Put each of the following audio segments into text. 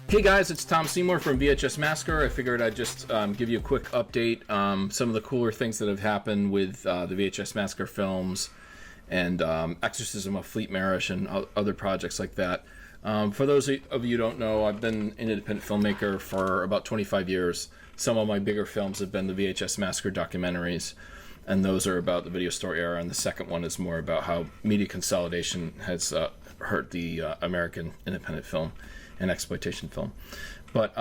Hey guys, it's Tom Seymour from VHS Massacre. I figured I'd just give you a quick update. Some of the cooler things that have happened with the VHS Massacre films and Exorcism of Fleet Marish and other projects like that. For those of you who don't know, I've been an independent filmmaker for about 25 years. Some of my bigger films have been the VHS Massacre documentaries, and those are about the video store era, and the second one is more about how media consolidation has hurt the American independent film and exploitation film. But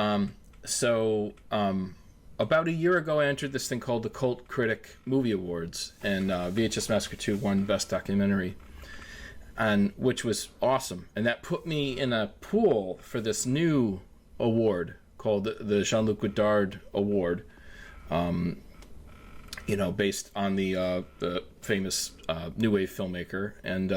about a year ago I entered this thing called the Cult Critic Movie Awards, and VHS Massacre 2 won Best Documentary, and which was awesome. And that put me in a pool for this new award called the Jean-Luc Godard Award, based on the famous New Wave filmmaker. And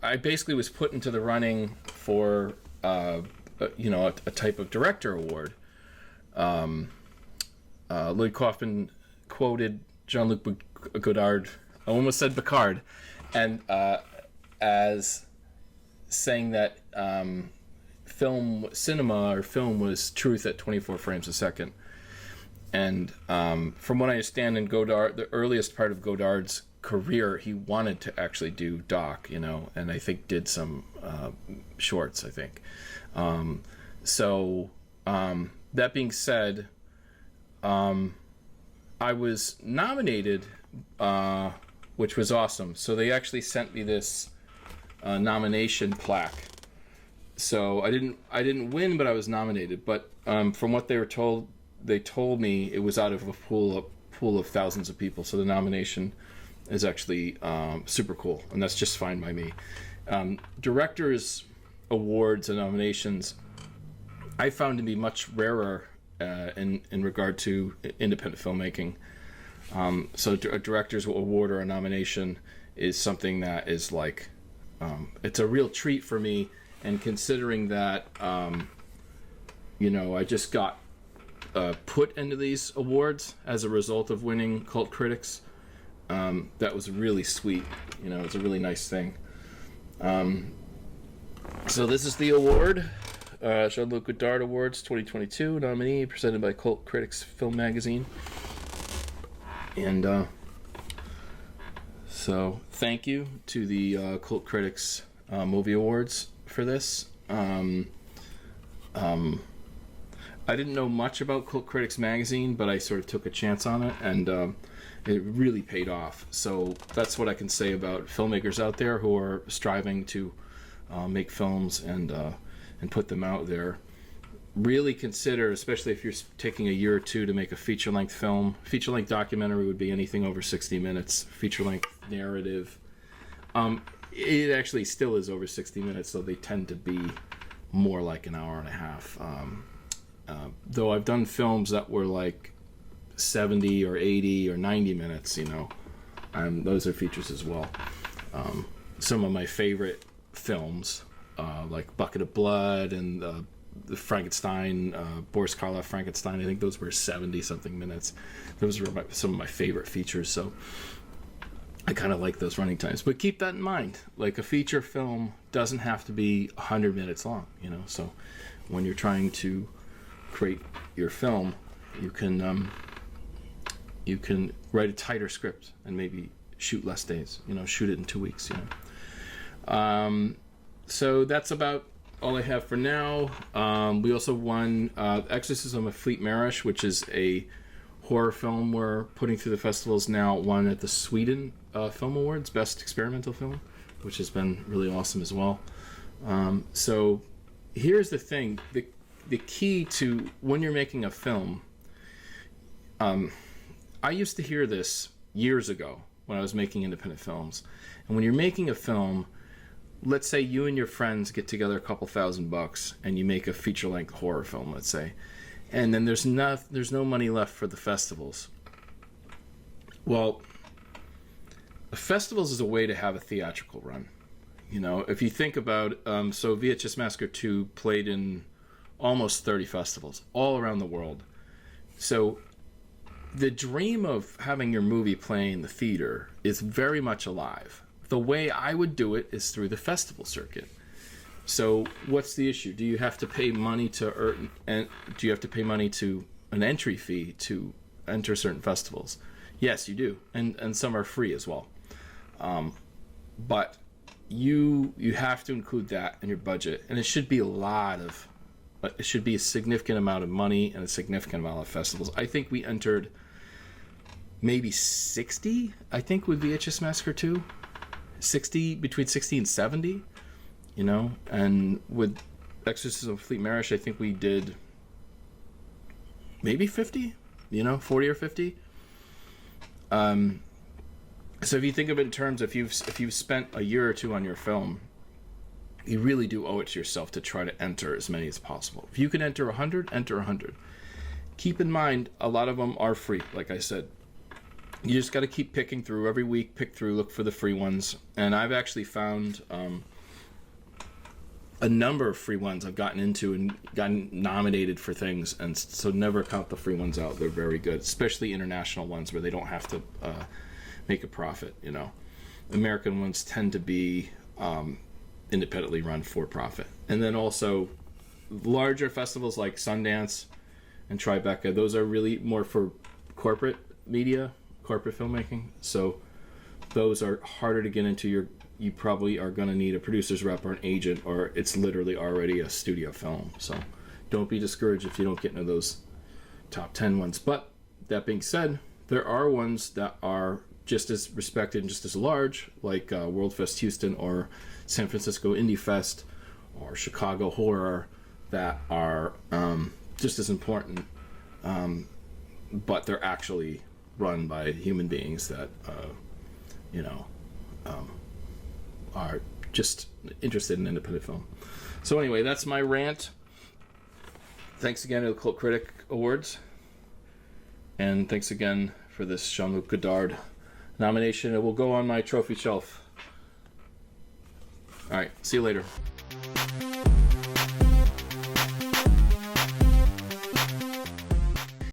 I basically was put into the running for a type of director award. Lloyd Kaufman quoted Jean-Luc Godard, I almost said Picard, and as saying that film was truth at 24 frames a second. And from what I understand, in Godard, the earliest part of Godard's career, he wanted to actually do doc, and I think did some shorts, I think. That being said, I was nominated, which was awesome. So they actually sent me this nomination plaque. So I didn't win, but I was nominated. But from what they told me it was out of a pool of thousands of people. So the nomination is actually super cool, and that's just fine by me. Directors' awards and nominations I found to be much rarer in regard to independent filmmaking. So a director's award or a nomination is something that is like, it's a real treat for me. And considering that, I just got put into these awards as a result of winning Cult Critics, that was really sweet. It's a really nice thing. So this is the award, Jean-Luc Godard Awards 2022 nominee, presented by Cult Critics Film Magazine. And so thank you to the Cult Critics Movie Awards for this. I didn't know much about Cult Critics Magazine, but I sort of took a chance on it, and it really paid off. So that's what I can say about filmmakers out there who are striving to make films and put them out there. Really consider, especially if you're taking a year or two to make a feature-length film. Feature-length documentary would be anything over 60 minutes. Feature-length narrative, it actually still is over 60 minutes, so they tend to be more like an hour and a half. Though I've done films that were like 70 or 80 or 90 minutes, those are features as well. Some of my favorite films, like Bucket of Blood and the Frankenstein, Boris Karloff Frankenstein, I think those were 70-something minutes. Those were some of my favorite features, so I kind of like those running times. But keep that in mind. Like, a feature film doesn't have to be 100 minutes long, so when you're trying to create your film, you can write a tighter script and maybe shoot less days, shoot it in 2 weeks, So that's about all I have for now. We also won Exorcism of Fleet Marish, which is a horror film we're putting through the festivals now. Won at the Sweden Film Awards, Best Experimental Film, which has been really awesome as well. So here's the thing. The key to when you're making a film, I used to hear this years ago when I was making independent films. And when you're making a film, let's say you and your friends get together $2,000 and you make a feature-length horror film, let's say, and then there's no money left for the festivals. Well, the festivals is a way to have a theatrical run. If you think about, so VHS Massacre 2 played in almost 30 festivals all around the world. So the dream of having your movie play in the theater is very much alive. The way I would do it is through the festival circuit. So what's the issue? Do you have to pay money to earn, and do you have to pay money to an entry fee to enter certain festivals? Yes, you do, and some are free as well. But you have to include that in your budget, and it should be a significant amount of money and a significant amount of festivals. I think we entered maybe 60, I think, with VHS Massacre 2. 60, between 60 and 70, you know, and with Exorcism of Fleet Marriage, I think we did maybe 50, you know, 40 or 50. So if you think of it in terms, if you've spent a year or two on your film, you really do owe it to yourself to try to enter as many as possible. If you can enter 100, enter 100. Keep in mind, a lot of them are free, like I said. You just got to keep picking through every week, look for the free ones. And I've actually found a number of free ones I've gotten into and gotten nominated for things. And so never count the free ones out. They're very good, especially international ones where they don't have to make a profit, you know. American ones tend to be independently run for profit. And then also larger festivals like Sundance and Tribeca, those are really more for corporate media, corporate filmmaking. So those are harder to get into. You probably are going to need a producer's rep or an agent, or it's literally already a studio film. So don't be discouraged if you don't get into those top 10 ones. But that being said, there are ones that are just as respected and just as large, like World Fest Houston or San Francisco Indie Fest or Chicago Horror, that are just as important, but they're actually run by human beings that are just interested in independent film. So anyway, that's my rant. Thanks again to the Cult Critic Awards, and thanks again for this Jean-Luc Godard nomination. It will go on my trophy shelf. All right, see you later.